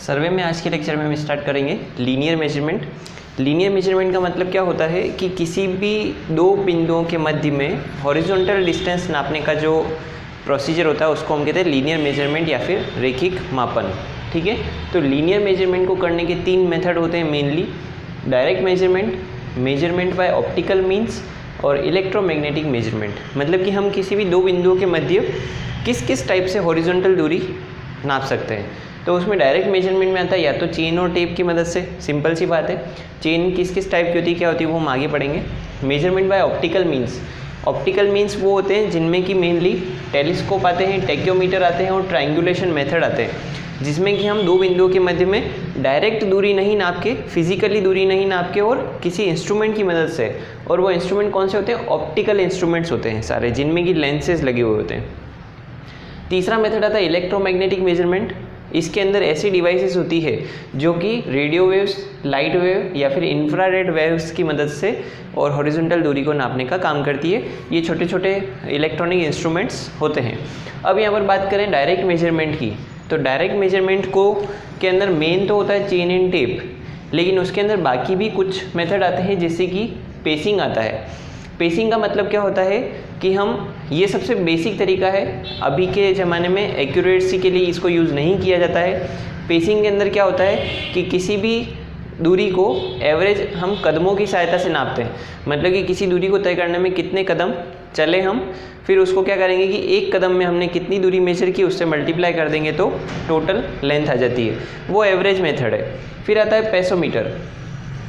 सर्वे में आज के लेक्चर में हम स्टार्ट करेंगे लीनियर मेजरमेंट। लीनियर मेजरमेंट का मतलब क्या होता है कि किसी भी दो बिंदुओं के मध्य में हॉरिजॉन्टल डिस्टेंस नापने का जो प्रोसीजर होता है उसको हम कहते हैं लीनियर मेजरमेंट या फिर रैखिक मापन। ठीक है, तो लीनियर मेजरमेंट को करने के तीन मेथड होते हैं mainly: direct measurement, measurement by optical means और इलेक्ट्रोमैग्नेटिक मेजरमेंट। मतलब कि हम किसी भी दो बिंदुओं के मध्य किस किस टाइप से हॉरिजॉन्टल दूरी नाप सकते हैं। तो उसमें डायरेक्ट मेजरमेंट में आता है या तो चेन और टेप की मदद से, सिंपल सी बात है। चेन किस किस टाइप की होती है, क्या होती है, वो हम आगे पढ़ेंगे। Measurement by optical means, optical means वो होते हैं जिनमें कि मेनली टेलीस्कोप आते हैं, टेक्योमीटर आते हैं और ट्रायंगुलेशन मेथड आते हैं, जिसमें कि हम दो बिंदुओं के मध्य में डायरेक्ट दूरी नहीं नाप के, फिजिकली दूरी नहीं नाप के और किसी इंस्ट्रूमेंट की मदद से, और वो इंस्ट्रूमेंट कौन से होते हैं, ऑप्टिकल इंस्ट्रूमेंट्स होते हैं सारे, जिनमें कि लेंसेज लगे हुए होते हैं। तीसरा मेथड आता है इलेक्ट्रोमैग्नेटिक मेजरमेंट। इसके अंदर ऐसी डिवाइसेस होती है जो कि रेडियो वेव्स, लाइट वेव या फिर इंफ्रारेड वेव्स की मदद से और हॉरिजॉन्टल दूरी को नापने का काम करती है। ये छोटे छोटे इलेक्ट्रॉनिक इंस्ट्रूमेंट्स होते हैं। अब यहाँ पर बात करें डायरेक्ट मेजरमेंट की, तो डायरेक्ट मेजरमेंट को के अंदर मेन तो होता है चेन एंड टेप, लेकिन उसके अंदर बाकी भी कुछ मेथड आते हैं, जैसे कि पेसिंग आता है। पेसिंग का मतलब क्या होता है कि हम, ये सबसे बेसिक तरीका है, अभी के ज़माने में एक्यूरेसी के लिए इसको यूज़ नहीं किया जाता है। पेसिंग के अंदर क्या होता है कि किसी भी दूरी को एवरेज हम कदमों की सहायता से नापते हैं। मतलब कि किसी दूरी को तय करने में कितने कदम चले हम, फिर उसको क्या करेंगे कि एक कदम में हमने कितनी दूरी मेजर की उससे मल्टीप्लाई कर देंगे तो टोटल लेंथ आ जाती है, वो एवरेज मेथड है। फिर आता है पेसोमीटर।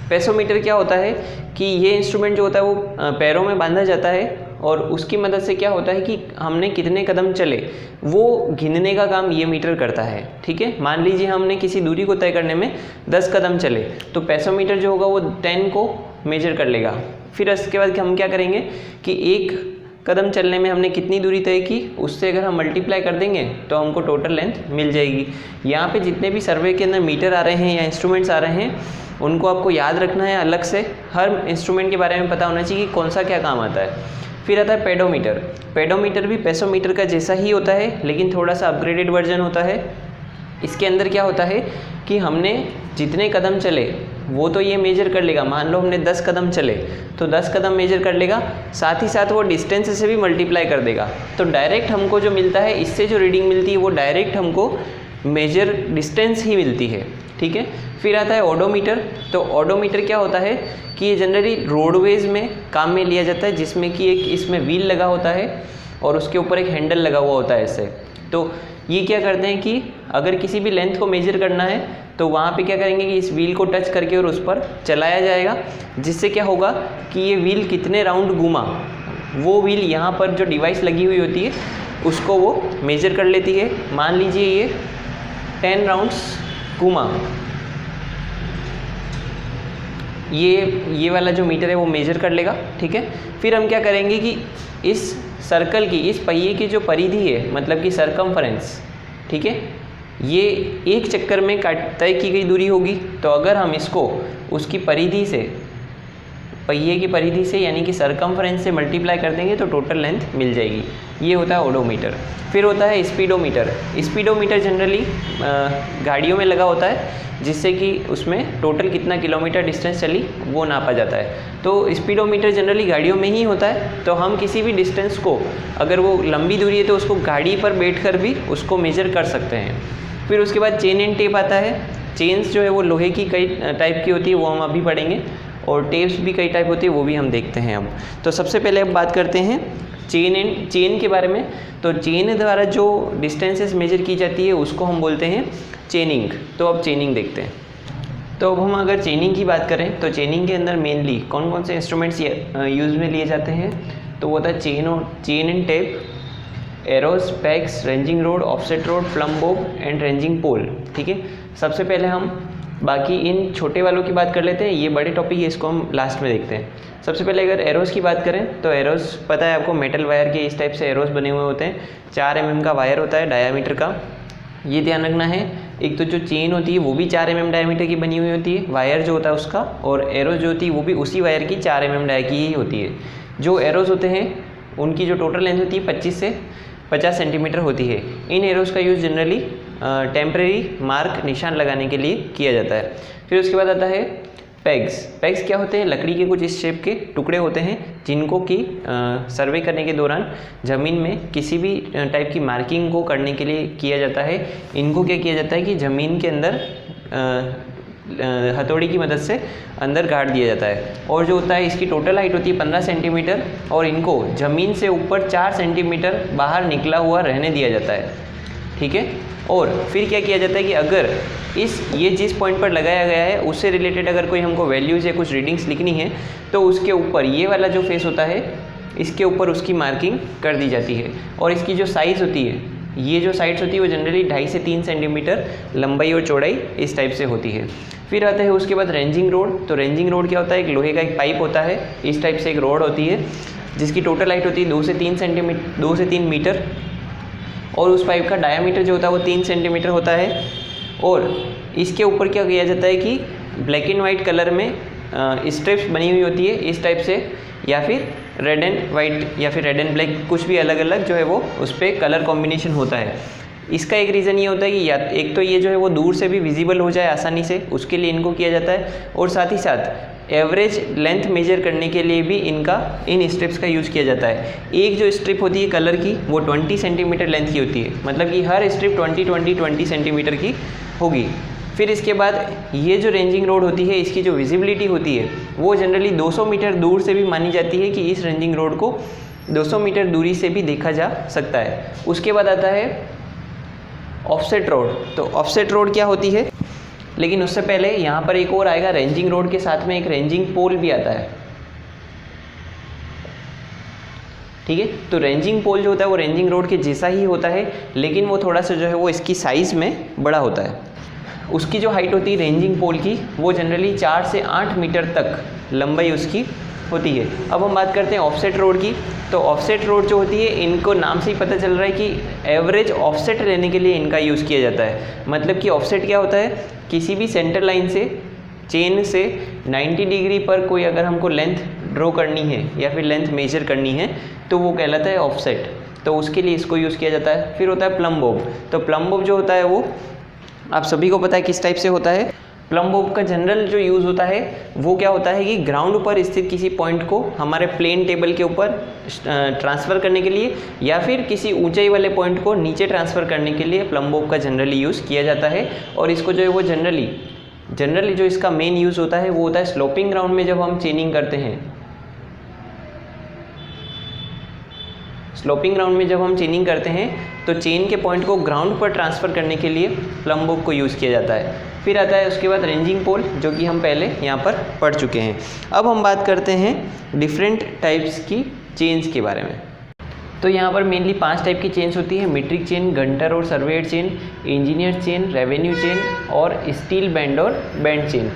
पेसोमीटर क्या होता है कि ये इंस्ट्रूमेंट जो होता है वो पैरों में बांधा जाता है और उसकी मदद से क्या होता है कि हमने कितने कदम चले वो गिनने का काम ये मीटर करता है। ठीक है, मान लीजिए हमने किसी दूरी को तय करने में 10 कदम चले तो पेसोमीटर जो होगा वो 10 को मेजर कर लेगा। फिर इसके बाद हम क्या करेंगे कि एक कदम चलने में हमने कितनी दूरी तय की उससे अगर हम मल्टीप्लाई कर देंगे तो हमको टोटल लेंथ मिल जाएगी। यहाँ पे जितने भी सर्वे के अंदर मीटर आ रहे हैं या इंस्ट्रूमेंट्स आ रहे हैं उनको आपको याद रखना है अलग से, हर इंस्ट्रूमेंट के बारे में पता होना चाहिए कि कौन सा क्या काम आता है। फिर आता है पेडोमीटर। पेडोमीटर भी पेसोमीटर का जैसा ही होता है लेकिन थोड़ा सा अपग्रेडेड वर्जन होता है। इसके अंदर क्या होता है कि हमने जितने कदम चले वो तो ये मेजर कर लेगा। मान लो हमने 10 कदम चले तो 10 कदम मेजर कर लेगा, साथ ही साथ वो डिस्टेंस से भी मल्टीप्लाई कर देगा। तो डायरेक्ट हमको जो मिलता है, इससे जो रीडिंग मिलती है वो डायरेक्ट हमको मेजर डिस्टेंस ही मिलती है। ठीक है, फिर आता है ओडोमीटर। तो ओडोमीटर क्या होता है कि ये जनरली रोडवेज में काम में लिया जाता है, जिसमें कि एक इसमें व्हील लगा होता है और उसके ऊपर एक हैंडल लगा हुआ होता है ऐसे। तो ये क्या करते हैं कि अगर किसी भी लेंथ को मेजर करना है तो वहाँ पे क्या करेंगे कि इस व्हील को टच करके और उस पर चलाया जाएगा, जिससे क्या होगा कि ये व्हील कितने राउंड घूमा, वो व्हील यहाँ पर जो डिवाइस लगी हुई होती है उसको वो मेजर कर लेती है। मान लीजिए ये 10 राउंड्स घूमा, ये वाला जो मीटर है वो मेजर कर लेगा। ठीक है, फिर हम क्या करेंगे कि इस सर्कल की, इस पहिए की जो परिधि है, मतलब कि सरकमफरेंस, ठीक है, ये एक चक्कर में तय की गई दूरी होगी। तो अगर हम इसको उसकी परिधि से, पहिए की परिधि से यानी कि सरकमफरेंस से मल्टीप्लाई कर देंगे तो टोटल लेंथ मिल जाएगी। ये होता है ओडोमीटर। फिर होता है स्पीडोमीटर। स्पीडोमीटर जनरली गाड़ियों में लगा होता है, जिससे कि उसमें टोटल कितना किलोमीटर डिस्टेंस चली वो नापा जाता है। तो स्पीडोमीटर जनरली गाड़ियों में ही होता है। तो हम किसी भी डिस्टेंस को, अगर वो लंबी दूरी है तो उसको गाड़ी पर बैठकर भी उसको मेजर कर सकते हैं। फिर उसके बाद चेन एंड टेप आता है। चेन्स जो है वो लोहे की कई टाइप की होती है, वो हम अभी पढ़ेंगे, और टेप्स भी कई टाइप होती है, वो भी हम देखते हैं हम। तो सबसे पहले अब बात करते हैं चेन के बारे में। तो चेन द्वारा जो डिस्टेंसेस मेजर की जाती है उसको हम बोलते हैं चेनिंग। तो अब चेनिंग देखते हैं। तो अब हम अगर चेनिंग की बात करें तो चेनिंग के अंदर मेनली कौन कौन से इंस्ट्रूमेंट्स यूज़ में लिए जाते हैं, तो वो होता है chain and tape, arrows, pegs, ranging rod, offset rod, plumb bob and ranging pole. ठीक है, सबसे पहले हम बाकी इन छोटे वालों की बात कर लेते हैं, ये बड़े टॉपिक है, इसको हम लास्ट में देखते हैं। सबसे पहले अगर एरोस की बात करें तो एरोस पता है आपको, मेटल वायर के इस टाइप से एरोस बने हुए होते हैं। 4 mm का वायर होता है डायामीटर का, ये ध्यान रखना है। एक तो जो चेन होती है वो भी 4 mm डायामीटर की बनी हुई होती है, वायर जो होता है उसका, और एरोस जो होती है वो भी उसी वायर की 4 mm डाया की ही होती है। जो एरोस होते हैं उनकी जो टोटल लेंथ होती है 25 से 50 सेंटीमीटर होती है। इन एरोस का यूज़ जनरली टेम्परेरी मार्क निशान लगाने के लिए किया जाता है। फिर उसके बाद आता है पेग्स। पेग्स क्या होते हैं? लकड़ी के कुछ इस शेप के टुकड़े होते हैं जिनको कि सर्वे करने के दौरान ज़मीन में किसी भी टाइप की मार्किंग को करने के लिए किया जाता है। इनको क्या किया जाता है कि ज़मीन के अंदर हथौड़ी की मदद से अंदर गाड़ दिया जाता है। और जो होता है इसकी टोटल हाइट होती है 15 सेंटीमीटर और इनको ज़मीन से ऊपर 4 सेंटीमीटर बाहर निकला हुआ रहने दिया जाता है। ठीक है। और फिर क्या किया जाता है कि अगर ये जिस पॉइंट पर लगाया गया है उससे रिलेटेड अगर कोई हमको वैल्यूज़ या कुछ रीडिंग्स लिखनी है तो उसके ऊपर ये वाला जो फेस होता है इसके ऊपर उसकी मार्किंग कर दी जाती है। और इसकी जो साइज़ होती है, ये जो साइड्स होती है वो जनरली 2.5 से 3 सेंटीमीटर लंबाई और चौड़ाई इस टाइप से होती है। फिर आता है उसके बाद रेंजिंग रोड। तो रेंजिंग रोड क्या होता है? एक लोहे का एक पाइप होता है, इस टाइप से एक रोड होती है जिसकी टोटल हाइट होती है 2 से 3 मीटर और उस पाइप का डायामीटर जो होता है वो 3 सेंटीमीटर होता है। और इसके ऊपर क्या किया जाता है कि ब्लैक एंड वाइट कलर में स्ट्रिप्स बनी हुई होती है इस टाइप से, या फिर रेड एंड वाइट या फिर रेड एंड ब्लैक, कुछ भी अलग अलग जो है वो उस पर कलर कॉम्बिनेशन होता है। इसका एक रीज़न ये होता है कि या एक तो ये जो है वो दूर से भी विजिबल हो जाए आसानी से, उसके लिए इनको किया जाता है। और साथ ही साथ एवरेज लेंथ मेजर करने के लिए भी इन स्ट्रिप्स का यूज़ किया जाता है। एक जो स्ट्रिप होती है कलर की वो 20 सेंटीमीटर लेंथ की होती है, मतलब कि हर स्ट्रिप 20 सेंटीमीटर की होगी। फिर इसके बाद ये जो रेंजिंग रोड होती है इसकी जो विजिबिलिटी होती है वो जनरली 200 मीटर दूर से भी मानी जाती है कि इस रेंजिंग रोड को 200 मीटर दूरी से भी देखा जा सकता है। उसके बाद आता है ऑफसेट रोड। तो ऑफसेट रोड क्या होती है? लेकिन उससे पहले यहाँ पर एक और आएगा, रेंजिंग रोड के साथ में एक रेंजिंग पोल भी आता है। ठीक है। तो रेंजिंग पोल जो होता है वो रेंजिंग रोड के जैसा ही होता है, लेकिन वो थोड़ा सा जो है वो इसकी साइज़ में बड़ा होता है। उसकी जो हाइट होती है रेंजिंग पोल की वो जनरली 4 से 8 मीटर तक लंबाई उसकी होती है। अब हम बात करते हैं ऑफसेट रोड की। तो ऑफसेट रोड जो होती है इनको नाम से ही पता चल रहा है कि एवरेज ऑफसेट लेने के लिए इनका यूज़ किया जाता है। मतलब कि ऑफसेट क्या होता है? किसी भी सेंटर लाइन से चेन से 90 डिग्री पर कोई अगर हमको लेंथ ड्रॉ करनी है या फिर लेंथ मेजर करनी है तो वो कहलाता है ऑफसेट। तो उसके लिए इसको यूज़ किया जाता है। फिर होता है प्लम बॉब। तो प्लम बॉब जो होता है वो आप सभी को पता है किस टाइप से होता है। प्लम बॉब का जनरल जो यूज़ होता है वो क्या होता है कि ग्राउंड पर स्थित किसी पॉइंट को हमारे प्लेन टेबल के ऊपर ट्रांसफ़र करने के लिए या फिर किसी ऊंचाई वाले पॉइंट को नीचे ट्रांसफ़र करने के लिए प्लम बॉब का जनरली यूज़ किया जाता है। और इसको जो है वो जनरली जो इसका मेन यूज़ होता है वो होता है स्लोपिंग ग्राउंड में जब हम चेनिंग करते हैं। स्लोपिंग ग्राउंड में जब हम चेनिंग करते हैं तो चेन के पॉइंट को ग्राउंड पर ट्रांसफ़र करने के लिए प्लम बॉब को यूज़ किया जाता है। फिर आता है उसके बाद रेंजिंग पोल, जो कि हम पहले यहाँ पर पढ़ चुके हैं। अब हम बात करते हैं डिफरेंट टाइप्स की चेन्स के बारे में। तो यहाँ पर मेनली 5 टाइप की चेन्स होती है: मीट्रिक चेन, गंटर और surveyor chain, engineer chain, revenue chain और स्टील बैंड और बैंड चेन।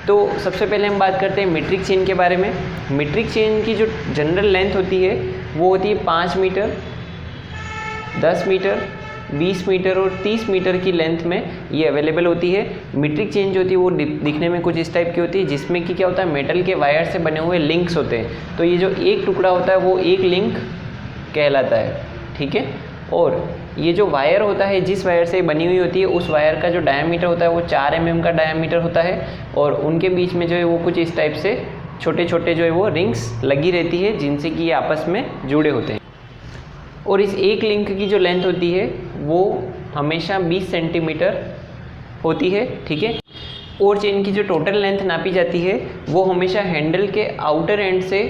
तो सबसे पहले हम बात करते हैं मीट्रिक चेन के बारे में। मीट्रिक चेन की जो जनरल लेंथ होती है वो होती है 5 मीटर, 10 मीटर, 20 मीटर और 30 मीटर की लेंथ में ये अवेलेबल होती है। मीट्रिक चेन जो होती है वो दिखने में कुछ इस टाइप की होती है, जिसमें कि क्या होता है, मेटल के वायर से बने हुए लिंक्स होते हैं। तो ये जो एक टुकड़ा होता है वो एक लिंक कहलाता है। ठीक है। और ये जो वायर होता है, जिस वायर से बनी हुई होती है, उस वायर का जो डायमीटर होता है वो 4 mm का डायमीटर होता है। और उनके बीच में जो है वो कुछ इस टाइप से छोटे छोटे जो है वो रिंग्स लगी रहती है, जिनसे कि ये आपस में जुड़े होते हैं। और इस एक लिंक की जो लेंथ होती है वो हमेशा 20 सेंटीमीटर होती है। ठीक है। और चेन की जो टोटल लेंथ नापी जाती है वो हमेशा हैंडल के आउटर एंड से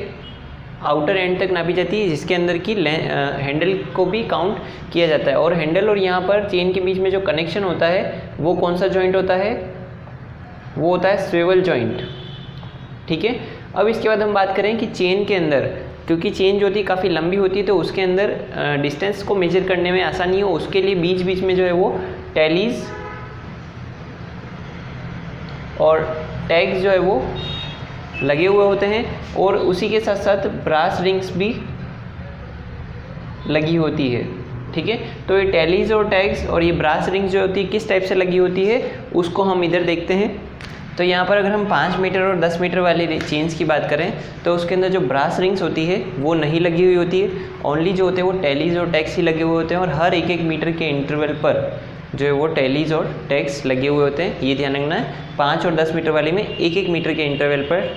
आउटर एंड तक नापी जाती है, जिसके अंदर की हैंडल को भी काउंट किया जाता है। और हैंडल और यहाँ पर चेन के बीच में जो कनेक्शन होता है वो कौन सा जॉइंट होता है? वो होता है स्विवल जॉइंट। ठीक है। अब इसके बाद हम बात करें कि चेन के अंदर, क्योंकि चेन जो होती है काफ़ी लंबी होती है, तो उसके अंदर डिस्टेंस को मेजर करने में आसानी हो, उसके लिए बीच बीच में जो है वो टैलीज और टैग्स जो है वो लगे हुए होते हैं। और उसी के साथ साथ ब्रास रिंग्स भी लगी होती है। ठीक है। तो ये टैलीज और टैग्स और ये ब्रास रिंग्स जो होती है किस टाइप से लगी होती है उसको हम इधर देखते हैं। तो यहाँ पर अगर हम 5 मीटर और 10 मीटर वाली चेन्स की बात करें तो उसके अंदर जो ब्रास रिंग्स होती है वो नहीं लगी हुई होती है। ओनली जो होते हैं वो टैलीज और टैग्स ही लगे हुए होते हैं। और हर 1-1 मीटर के इंटरवल पर जो है वो टेलीज और टैग्स लगे हुए होते हैं, ये ध्यान रखना है। 5 और 10 मीटर वाली में 1-1 मीटर के इंटरवल पर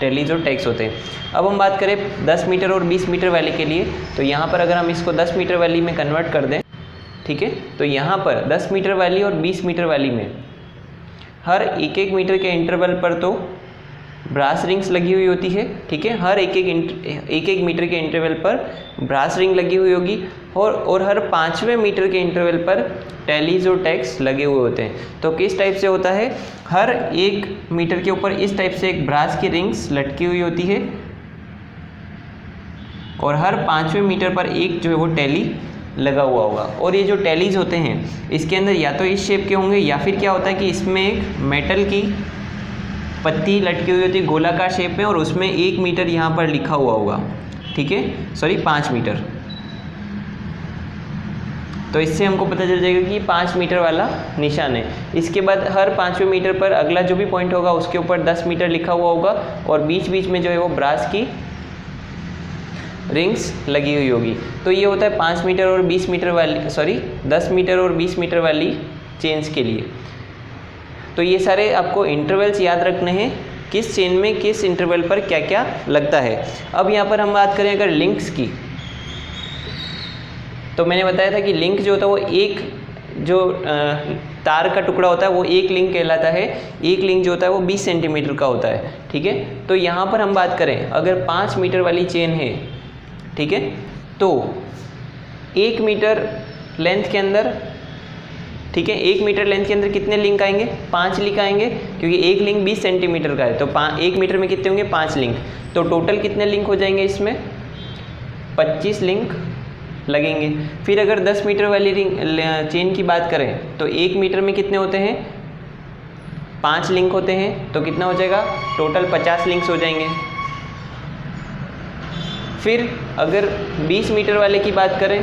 टेलीज और टैग्स होते हैं। अब हम बात करें 10 मीटर और 20 मीटर वाली के लिए, तो यहाँ पर अगर हम इसको 10 मीटर वाली में कन्वर्ट कर दें, ठीक है, तो यहाँ पर 10 मीटर वाली और 20 मीटर वाली में हर 1-1 मीटर के इंटरवल पर तो ब्रास रिंग्स लगी हुई होती है, ठीक है, हर एक एक मीटर के इंटरवल पर ब्रास रिंग लगी हुई होगी और हर 5वें मीटर के इंटरवल पर टेलीज और टैग्स लगे हुए होते हैं। तो किस टाइप से होता है, हर 1 मीटर के ऊपर इस टाइप से एक ब्रास की रिंग्स लटकी हुई होती है और हर 5वें मीटर पर एक जो है वो टेली लगा हुआ होगा। और ये जो टेलीज होते हैं इसके अंदर या तो इस शेप के होंगे या फिर क्या होता है कि इसमें एक मेटल की पत्ती लटकी हुई होती है गोलाकार शेप में और उसमें 1 मीटर यहाँ पर लिखा हुआ होगा, ठीक है, सॉरी 5 मीटर। तो इससे हमको पता चल जाएगा कि 5 मीटर वाला निशान है। इसके बाद हर 5वें मीटर पर अगला जो भी पॉइंट होगा उसके ऊपर 10 मीटर लिखा हुआ होगा और बीच बीच में जो है वो ब्रास की रिंग्स लगी हुई होगी। तो ये होता है 5 मीटर और 20 मीटर वाली, सॉरी 10 मीटर और 20 मीटर वाली चेन्स के लिए। तो ये सारे आपको इंटरवल्स याद रखने हैं, किस चेन में किस इंटरवल पर क्या क्या लगता है। अब यहाँ पर हम बात करें अगर लिंक्स की, तो मैंने बताया था कि लिंक जो होता है वो एक जो तार का टुकड़ा होता है वो एक लिंक कहलाता है। एक लिंक जो होता है वो 20 सेंटीमीटर का होता है, ठीक है। तो यहाँ पर हम बात करें अगर 5 मीटर वाली चेन है, ठीक है, तो 1 मीटर लेंथ के अंदर, ठीक है, 1 मीटर लेंथ के अंदर कितने लिंक आएंगे, 5 लिंक आएंगे, क्योंकि एक लिंक 20 सेंटीमीटर का है। तो 1 मीटर में कितने होंगे, 5 लिंक। तो टोटल कितने लिंक हो जाएंगे इसमें, 25 लिंक लगेंगे। फिर अगर 10 मीटर वाली चेन की बात करें तो 1 मीटर में कितने होते हैं, 5 लिंक होते हैं। तो कितना हो जाएगा, टोटल 50 लिंक्स हो जाएंगे। फिर अगर 20 मीटर वाले की बात करें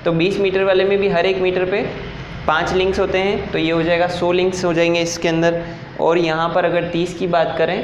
तो 20 मीटर वाले में भी हर 1 मीटर पे 5 लिंक्स होते हैं, तो ये हो जाएगा 100 लिंक्स हो जाएंगे इसके अंदर। और यहाँ पर अगर 30 की बात करें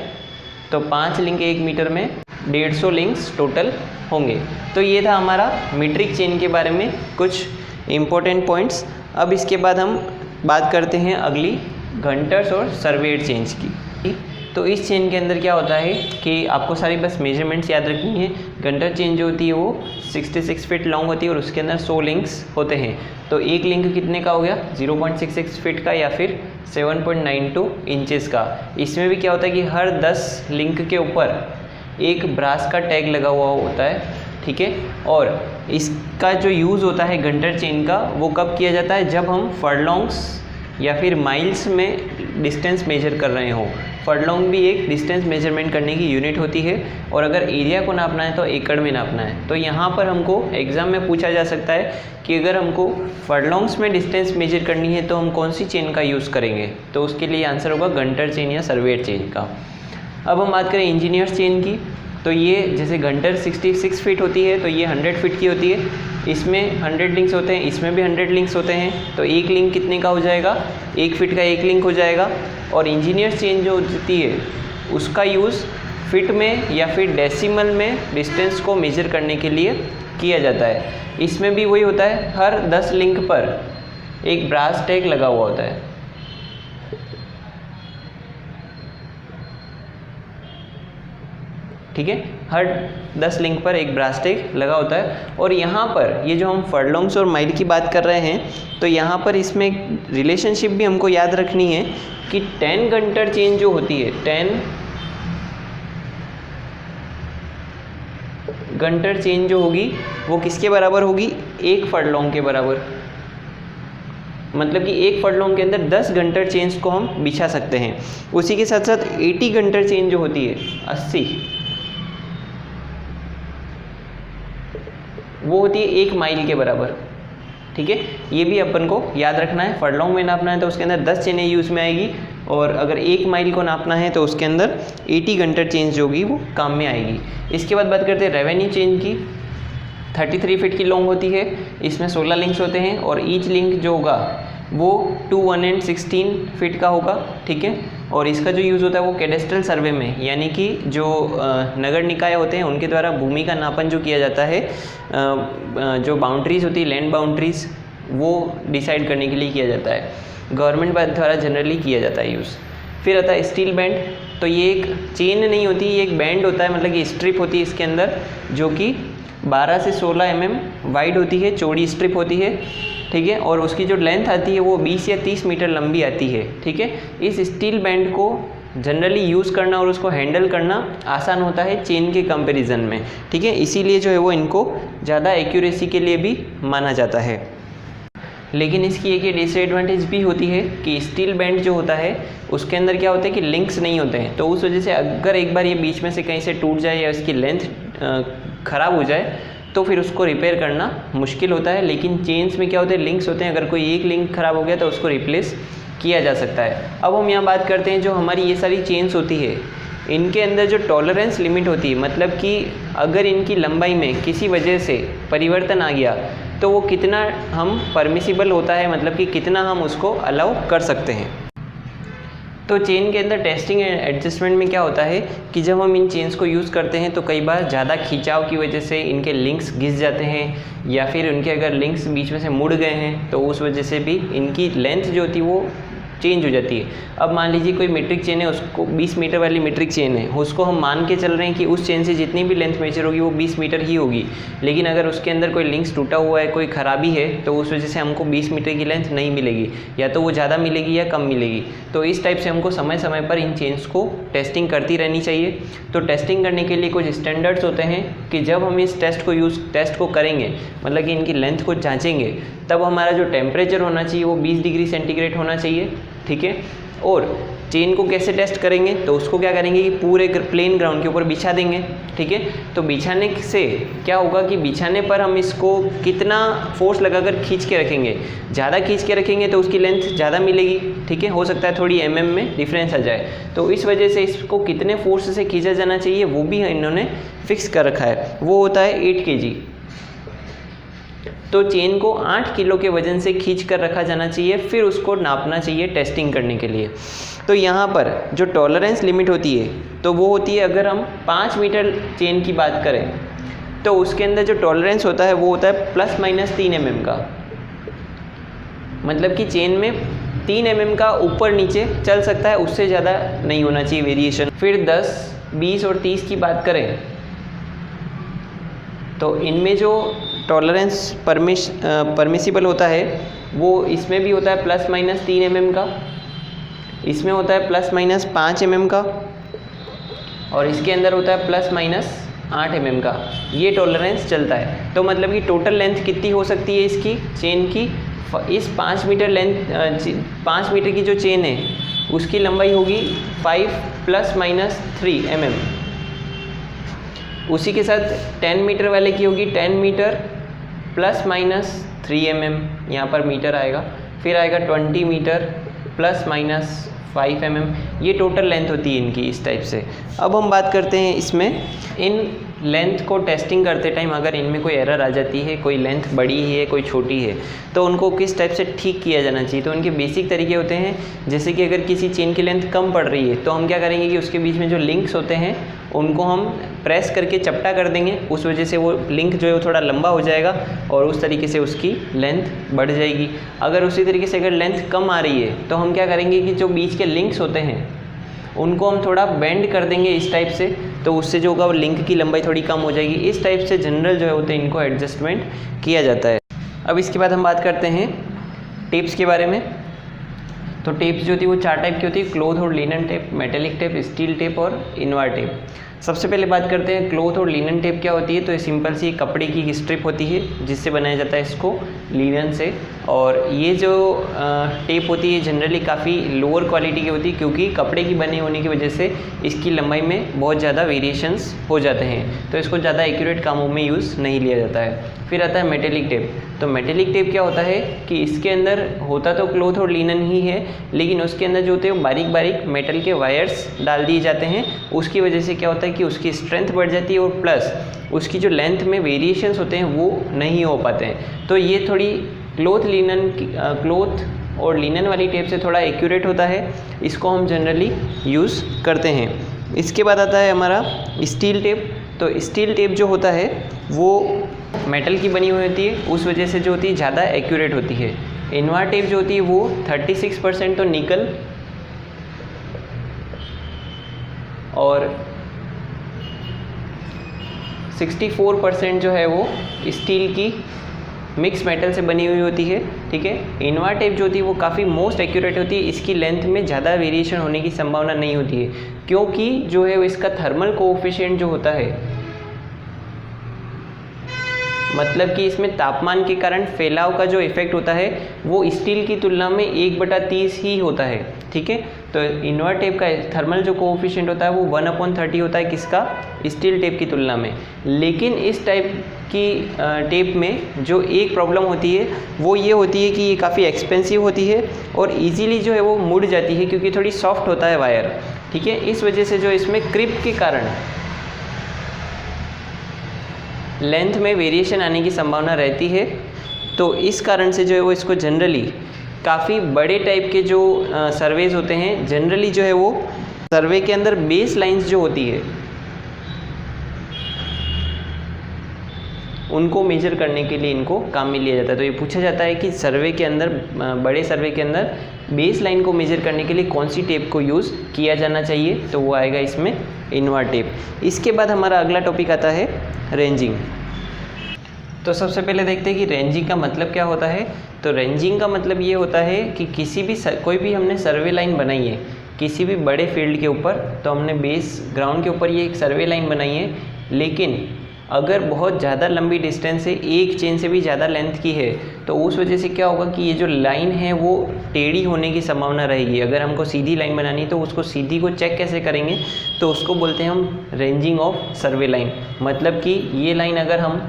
तो 5 लिंक 1 मीटर में 150 लिंक्स टोटल होंगे। तो ये था हमारा मीट्रिक चेन के बारे में कुछ इम्पोर्टेंट पॉइंट्स। अब इसके बाद हम बात करते हैं अगली घंटर्स और सर्वेयर चेन्स की। तो इस चेन के अंदर क्या होता है कि आपको सारी बस मेजरमेंट्स याद रखनी है। घंटर चेन जो होती है वो 66 फीट लॉन्ग होती है और उसके अंदर 100 लिंक्स होते हैं। तो एक लिंक कितने का हो गया, 0.66 फीट का या फिर 7.92 इंचेस का। इसमें भी क्या होता है कि हर 10 लिंक के ऊपर एक ब्रास का टैग लगा हुआ होता है, ठीक है। और इसका जो यूज़ होता है घंटर चेन का वो कब किया जाता है, जब हम फर्लॉन्ग्स या फिर माइल्स में डिस्टेंस मेजर कर रहे हो। फर्लॉन्ग भी एक डिस्टेंस मेजरमेंट करने की यूनिट होती है और अगर एरिया को नापना है तो एकड़ में नापना है। तो यहाँ पर हमको एग्ज़ाम में पूछा जा सकता है कि अगर हमको फर्लॉन्ग्स में डिस्टेंस मेजर करनी है तो हम कौन सी चेन का यूज़ करेंगे, तो उसके लिए आंसर होगा घंटर चेन या सर्वेयर चेन का। अब हम बात करें इंजीनियर्स चेन की, तो ये जैसे घंटर 66 फीट होती है तो ये 100 फीट की होती है। इसमें 100 लिंक्स होते हैं, इसमें भी 100 लिंक्स होते हैं। तो एक लिंक कितने का हो जाएगा, 1 फीट का एक लिंक हो जाएगा। और इंजीनियर्स चेन जो होती है उसका यूज़ फिट में या फिर डेसिमल में डिस्टेंस को मेजर करने के लिए किया जाता है। इसमें भी वही होता है, हर 10 लिंक पर एक ब्रास टैग लगा हुआ होता है। ठीक है, हर 10 लिंक पर एक ब्रास टैग लगा होता है। और यहाँ पर ये जो हम फर्लॉन्ग्स और माइल की बात कर रहे हैं तो यहाँ पर इसमें एक रिलेशनशिप भी हमको याद रखनी है कि 10 घंटर चेन जो होती है, 10 घंटर चेन जो होगी वो किसके बराबर होगी, 1 फर्लॉन्ग के बराबर। मतलब कि 1 फर्लॉन्ग के अंदर 10 घंटर चेन्स को हम बिछा सकते हैं। उसी के साथ साथ 80 घंटर चेन जो होती है, 80, वो होती है 1 माइल के बराबर। ठीक है, ये भी अपन को याद रखना है। फर्लॉन्ग में नापना है तो उसके अंदर 10 चेनें यूज़ में आएगी और अगर 1 माइल को नापना है तो उसके अंदर 80 घंटर चेन जो होगी वो काम में आएगी। इसके बाद बात करते हैं रेवेन्यू चेन की। 33 फीट की लॉन्ग होती है, इसमें 16 लिंक्स होते हैं और ईच लिंक जो होगा वो 2, 1 and 16 फीट का होगा। ठीक है, और इसका जो यूज़ होता है वो कैडेस्ट्रल सर्वे में, यानी कि जो नगर निकाय होते हैं उनके द्वारा भूमि का नापन जो किया जाता है, जो बाउंड्रीज़ होती है, लैंड बाउंड्रीज़, वो डिसाइड करने के लिए किया जाता है, गवर्नमेंट द्वारा जनरली किया जाता है यूज़। फिर आता है स्टील बैंड। तो ये एक चेन नहीं होती, ये एक बैंड होता है, मतलब कि स्ट्रिप होती है इसके अंदर, जो कि 12 से 16 mm वाइड होती है, चौड़ी स्ट्रिप होती है, ठीक है। और उसकी जो लेंथ आती है वो 20 या 30 मीटर लंबी आती है, ठीक है। इस स्टील बैंड को जनरली यूज़ करना और उसको हैंडल करना आसान होता है चेन के कंपैरिजन में, ठीक है। इसीलिए जो है वो इनको ज़्यादा एक्यूरेसी के लिए भी माना जाता है। लेकिन इसकी एक ये डिसएडवांटेज भी होती है कि स्टील बैंड जो होता है उसके अंदर क्या होता है कि लिंक्स नहीं होते हैं, तो उस वजह से अगर एक बार ये बीच में से कहीं से टूट जाए या इसकी लेंथ ख़राब हो जाए तो फिर उसको रिपेयर करना मुश्किल होता है। लेकिन चेन्स में क्या होते हैं, लिंक्स होते हैं, अगर कोई एक लिंक ख़राब हो गया तो उसको रिप्लेस किया जा सकता है। अब हम यहाँ बात करते हैं जो हमारी ये सारी चेन्स होती है, इनके अंदर जो टॉलरेंस लिमिट होती है, मतलब कि अगर इनकी लंबाई में किसी वजह से परिवर्तन आ गया तो वो कितना हम परमिसिबल होता है, मतलब कि कितना हम उसको अलाउ कर सकते हैं। तो चेन के अंदर टेस्टिंग एंड एडजस्टमेंट में क्या होता है कि जब हम इन चेन्स को यूज़ करते हैं तो कई बार ज़्यादा खिंचाव की वजह से इनके लिंक्स घिस जाते हैं, या फिर उनके अगर लिंक्स बीच में से मुड़ गए हैं तो उस वजह से भी इनकी लेंथ जो होती है वो चेंज हो जाती है। अब मान लीजिए कोई मीट्रिक चेन है, उसको 20 मीटर वाली मीट्रिक चेन है, उसको हम मान के चल रहे हैं कि उस चेन से जितनी भी लेंथ मेजर होगी वो 20 मीटर ही होगी, लेकिन अगर उसके अंदर कोई लिंक्स टूटा हुआ है, कोई ख़राबी है, तो उस वजह से हमको 20 मीटर की लेंथ नहीं मिलेगी, या तो वो ज़्यादा मिलेगी या कम मिलेगी। तो इस टाइप से हमको समय समय पर इन चेन्स को टेस्टिंग करती रहनी चाहिए। तो टेस्टिंग करने के लिए कुछ स्टैंडर्ड्स होते हैं कि जब हम इस टेस्ट को करेंगे, मतलब कि इनकी लेंथ को जाँचेंगे, तब हमारा जो टेम्परेचर होना चाहिए वो 20 डिग्री सेंटीग्रेड होना चाहिए, ठीक है। और चेन को कैसे टेस्ट करेंगे, तो उसको क्या करेंगे कि पूरे प्लेन ग्राउंड के ऊपर बिछा देंगे, ठीक है। तो बिछाने से क्या होगा कि बिछाने पर हम इसको कितना फोर्स लगाकर खींच के रखेंगे, ज़्यादा खींच के रखेंगे तो उसकी लेंथ ज़्यादा मिलेगी, ठीक है। हो सकता है थोड़ी mm में डिफरेंस आ जाए, तो इस वजह से इसको कितने फोर्स से खींचा जाना चाहिए वो भी इन्होंने फिक्स कर रखा है, वो होता है 8 kg। तो चेन को 8 किलो के वजन से खींच कर रखा जाना चाहिए, फिर उसको नापना चाहिए टेस्टिंग करने के लिए। तो यहाँ पर जो टॉलरेंस लिमिट होती है तो वो होती है, अगर हम 5 मीटर चेन की बात करें तो उसके अंदर जो टॉलरेंस होता है वो होता है ±3 mm का, मतलब कि चेन में 3 mm का ऊपर नीचे चल सकता है, उससे ज़्यादा नहीं होना चाहिए वेरिएशन। फिर 10, 20 और 30 की बात करें तो इनमें जो टॉलरेंस परमिसिबल होता है वो इसमें भी होता है ±3 mm का, इसमें होता है ±5 mm का, और इसके अंदर होता है ±8 mm का। ये टॉलरेंस चलता है। तो मतलब कि टोटल लेंथ कितनी हो सकती है इसकी चेन की, इस 5 मीटर की जो चेन है उसकी लंबाई होगी 5 ± 3 mm। उसी के साथ 10 मीटर वाले की होगी 10 मीटर ±3 mm, यहाँ पर मीटर आएगा। फिर आएगा 20 मीटर ±5 mm। ये टोटल लेंथ होती है इनकी इस टाइप से। अब हम बात करते हैं इसमें इन लेंथ को टेस्टिंग करते टाइम अगर इनमें कोई एरर आ जाती है, कोई लेंथ बड़ी है कोई छोटी है, तो उनको किस टाइप से ठीक किया जाना चाहिए। तो उनके बेसिक तरीके होते हैं, जैसे कि अगर किसी चेन की लेंथ कम पड़ रही है तो हम क्या करेंगे कि उसके बीच में जो लिंक्स होते हैं उनको हम प्रेस करके चपटा कर देंगे, उस वजह से वो लिंक जो है वो थोड़ा लंबा हो जाएगा और उस तरीके से उसकी लेंथ बढ़ जाएगी। अगर उसी तरीके से अगर लेंथ कम आ रही है तो हम क्या करेंगे कि जो बीच के लिंक्स होते हैं उनको हम थोड़ा बेंड कर देंगे इस टाइप से, तो उससे जो होगा वो लिंक की लंबाई थोड़ी कम हो जाएगी। इस टाइप से जनरल जो है होते हैं इनको एडजस्टमेंट किया जाता है। अब इसके बाद हम बात करते हैं टेप्स के बारे में। तो टेप्स जो होती है वो 4 टाइप की होती है, क्लॉथ और linen tape, metallic tape, steel tape और इनवार टेप। सबसे पहले बात करते हैं क्लॉथ और लिनन टेप क्या होती है। तो ये सिंपल सी कपड़े की स्ट्रिप होती है जिससे बनाया जाता है इसको लिनन से, और ये जो टेप होती है जनरली काफ़ी लोअर क्वालिटी की होती है क्योंकि कपड़े की बने होने की वजह से इसकी लंबाई में बहुत ज़्यादा वेरिएशंस हो जाते हैं, तो इसको ज़्यादा एक्यूरेट कामों में यूज़ नहीं लिया जाता है। फिर आता है मेटेलिक टेप। तो मेटेलिक टेप क्या होता है कि इसके अंदर होता तो क्लॉथ और लिनन ही है, लेकिन उसके अंदर जो होते हैं वो बारीक बारीक मेटल के वायर्स डाल दिए जाते हैं। उसकी वजह से क्या होता है कि उसकी स्ट्रेंथ बढ़ जाती है और प्लस उसकी जो लेंथ में वेरिएशंस होते हैं वो नहीं हो पाते हैं। तो ये थोड़ी क्लॉथ और लिनन वाली टेप से थोड़ा एक्यूरेट होता है, इसको हम जनरली यूज़ करते हैं। इसके बाद आता है हमारा स्टील टेप। तो स्टील टेप जो होता है वो मेटल की बनी हुई होती है, उस वजह से जो होती है ज़्यादा एक्यूरेट होती है। इनवा टेप जो होती है वो 36% तो निकल और 64% जो है वो स्टील की मिक्स मेटल से बनी हुई होती है, ठीक है। इनवा टेप जो होती है वो काफ़ी मोस्ट एक्यूरेट होती है, इसकी लेंथ में ज़्यादा वेरिएशन होने की संभावना नहीं होती है, क्योंकि जो है वो इसका थर्मल कोएफिशिएंट जो होता है, मतलब कि इसमें तापमान के कारण फैलाव का जो इफेक्ट होता है वो स्टील की तुलना में 1/30 ही होता है, ठीक है। तो इनवा टेप का थर्मल जो कोएफिशिएंट होता है वो 1/30 होता है, किसका? स्टील टेप की तुलना में। लेकिन इस टाइप की टेप में जो एक प्रॉब्लम होती है वो ये होती है कि ये काफ़ी एक्सपेंसिव होती है और इजीली जो है वो मुड़ जाती है, क्योंकि थोड़ी सॉफ्ट होता है वायर, ठीक है। इस वजह से जो इसमें क्रिप के कारण लेंथ में वेरिएशन आने की संभावना रहती है। तो इस कारण से जो है वो इसको जनरली काफ़ी बड़े टाइप के जो सर्वेज होते हैं, जनरली जो है वो सर्वे के अंदर बेस लाइंस जो होती है उनको मेजर करने के लिए इनको काम में लिया जाता है। तो ये पूछा जाता है कि सर्वे के अंदर, बड़े सर्वे के अंदर बेस लाइन को मेजर करने के लिए कौन सी टेप को यूज़ किया जाना चाहिए, तो वो आएगा इसमें इनवा टेप। इसके बाद हमारा अगला टॉपिक आता है रेंजिंग। तो सबसे पहले देखते हैं कि रेंजिंग का मतलब क्या होता है। तो रेंजिंग का मतलब ये होता है कि कोई भी हमने सर्वे लाइन बनाई है किसी भी बड़े फील्ड के ऊपर, तो हमने बेस ग्राउंड के ऊपर ये एक सर्वे लाइन बनाई है, लेकिन अगर बहुत ज़्यादा लंबी डिस्टेंस है, एक चेन से भी ज़्यादा लेंथ की है, तो उस वजह से क्या होगा कि ये जो लाइन है वो टेढ़ी होने की संभावना रहेगी। अगर हमको सीधी लाइन बनानी है तो उसको सीधी को चेक कैसे करेंगे, तो उसको बोलते हैं हम रेंजिंग ऑफ सर्वे लाइन। मतलब कि ये लाइन अगर हम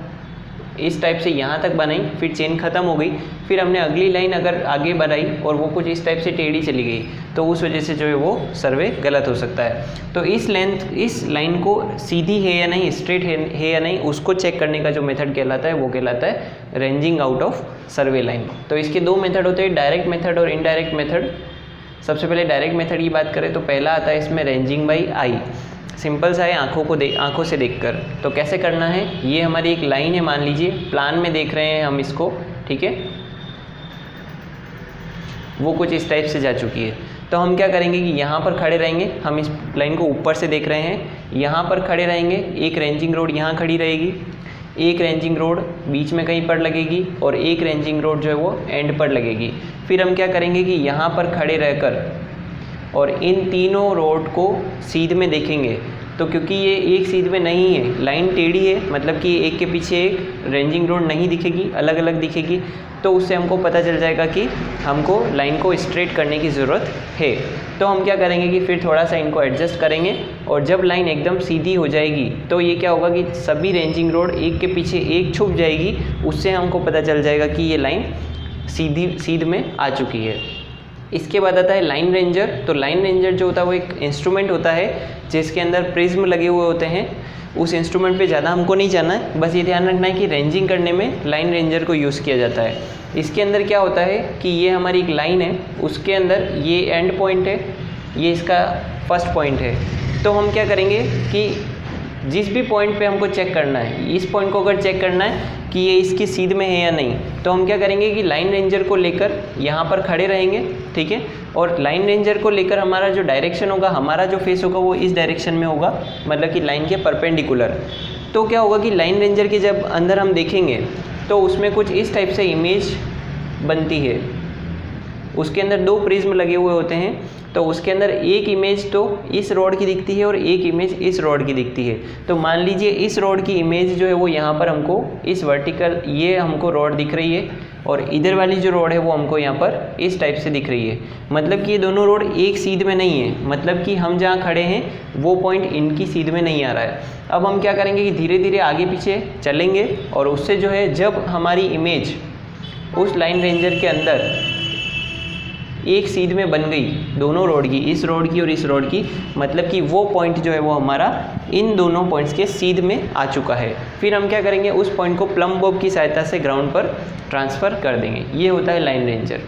इस टाइप से यहाँ तक बनाई, फिर चेन ख़त्म हो गई, फिर हमने अगली लाइन अगर आगे बढ़ाई और वो कुछ इस टाइप से टेढ़ी चली गई, तो उस वजह से जो है वो सर्वे गलत हो सकता है। तो इस लाइन को सीधी है या नहीं, स्ट्रेट है या नहीं, उसको चेक करने का जो मेथड कहलाता है वो कहलाता है ranging out of survey line. तो इसके दो मेथड होते हैं, डायरेक्ट मेथड और इनडायरेक्ट मेथड। सबसे पहले डायरेक्ट मेथड की बात करें तो पहला आता है इसमें रेंजिंग बाई आई। सिंपल सा है, आँखों से देखकर। तो कैसे करना है, ये हमारी एक लाइन है, मान लीजिए प्लान में देख रहे हैं हम इसको, ठीक है, वो कुछ इस टाइप से जा चुकी है। तो हम क्या करेंगे कि यहाँ पर खड़े रहेंगे, हम इस लाइन को ऊपर से देख रहे हैं, यहाँ पर खड़े रहेंगे, एक रेंजिंग रोड यहाँ खड़ी रहेगी, एक रेंजिंग रोड बीच में कहीं पर लगेगी और एक रेंजिंग रोड जो है वो एंड पर लगेगी। फिर हम क्या करेंगे कि यहाँ पर खड़े रहकर और इन तीनों रोड को सीध में देखेंगे। तो क्योंकि ये एक सीध में नहीं है, लाइन टेढ़ी है, मतलब कि एक के पीछे एक रेंजिंग रोड नहीं दिखेगी, अलग अलग दिखेगी, तो उससे हमको पता चल जाएगा कि हमको लाइन को स्ट्रेट करने की ज़रूरत है। तो हम क्या करेंगे कि फिर थोड़ा सा इनको एडजस्ट करेंगे और जब लाइन एकदम सीधी हो जाएगी तो ये क्या होगा कि सभी रेंजिंग रोड एक के पीछे एक छुप जाएगी, उससे हमको पता चल जाएगा कि ये लाइन सीध में आ चुकी है। इसके बाद आता है लाइन रेंजर। तो लाइन रेंजर जो होता है वो एक इंस्ट्रूमेंट होता है जिसके अंदर प्रिज्म लगे हुए होते हैं। उस इंस्ट्रूमेंट पे ज़्यादा हमको नहीं जाना है, बस ये ध्यान रखना है कि रेंजिंग करने में लाइन रेंजर को यूज़ किया जाता है। इसके अंदर क्या होता है कि ये हमारी एक लाइन है, उसके अंदर ये एंड पॉइंट है, ये इसका फर्स्ट पॉइंट है। तो हम क्या करेंगे कि जिस भी पॉइंट पे हमको चेक करना है, इस पॉइंट को अगर चेक करना है कि ये इसकी सीध में है या नहीं, तो हम क्या करेंगे कि लाइन रेंजर को लेकर यहाँ पर खड़े रहेंगे, ठीक है, और लाइन रेंजर को लेकर हमारा जो डायरेक्शन होगा, हमारा जो फेस होगा वो इस डायरेक्शन में होगा, मतलब कि लाइन के परपेंडिकुलर। तो क्या होगा कि लाइन रेंजर के जब अंदर हम देखेंगे तो उसमें कुछ इस टाइप से इमेज बनती है। उसके अंदर दो प्रिज्म लगे हुए होते हैं, तो उसके अंदर एक इमेज तो इस रॉड की दिखती है और एक इमेज इस रॉड की दिखती है। तो मान लीजिए इस रॉड की इमेज जो है वो यहाँ पर हमको इस वर्टिकल, ये हमको रॉड दिख रही है, और इधर वाली जो रॉड है वो हमको यहाँ पर इस टाइप से दिख रही है। मतलब कि ये दोनों रॉड एक सीध में नहीं है, मतलब कि हम जहाँ खड़े हैं वो पॉइंट इनकी सीध में नहीं आ रहा है। अब हम क्या करेंगे कि धीरे धीरे आगे पीछे चलेंगे और उससे जो है जब हमारी इमेज उस लाइन रेंजर के अंदर एक सीध में बन गई, दोनों रोड की, इस रोड की और इस रोड की, मतलब कि वो पॉइंट जो है वो हमारा इन दोनों पॉइंट्स के सीध में आ चुका है। फिर हम क्या करेंगे, उस पॉइंट को प्लम बॉब की सहायता से ग्राउंड पर ट्रांसफ़र कर देंगे। ये होता है लाइन रेंजर।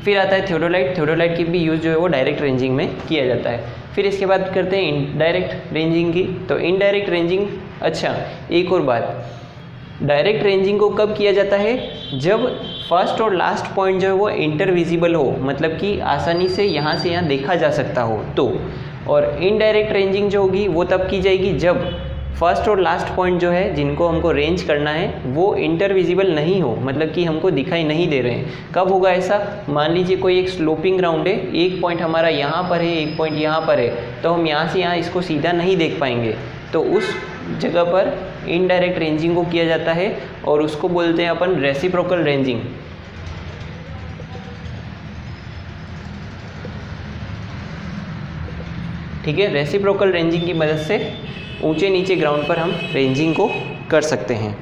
फिर आता है थियोडोलाइट। थियोडोलाइट की भी यूज़ जो है वो डायरेक्ट रेंजिंग में किया जाता है। फिर इसके बाद करते हैं इनडायरेक्ट रेंजिंग की। तो इनडायरेक्ट रेंजिंग, अच्छा एक और बात, डायरेक्ट रेंजिंग को कब किया जाता है? जब फर्स्ट और लास्ट पॉइंट जो है वो इंटरविजिबल हो, मतलब कि आसानी से यहाँ देखा जा सकता हो तो। और इनडायरेक्ट रेंजिंग जो होगी वो तब की जाएगी जब फर्स्ट और लास्ट पॉइंट जो है जिनको हमको रेंज करना है वो इंटरविजिबल नहीं हो, मतलब कि हमको दिखाई नहीं दे रहे हैं। कब होगा ऐसा? मान लीजिए कोई एक स्लोपिंग ग्राउंड है, एक पॉइंट हमारा यहाँ पर है, एक पॉइंट यहाँ पर है, तो हम यहाँ से यहाँ इसको सीधा नहीं देख पाएंगे, तो उस जगह पर इनडायरेक्ट रेंजिंग को किया जाता है और उसको बोलते हैं अपन रेसिप्रोकल रेंजिंग। ठीक है, रेसिप्रोकल रेंजिंग की मदद से ऊंचे नीचे ग्राउंड पर हम रेंजिंग को कर सकते हैं।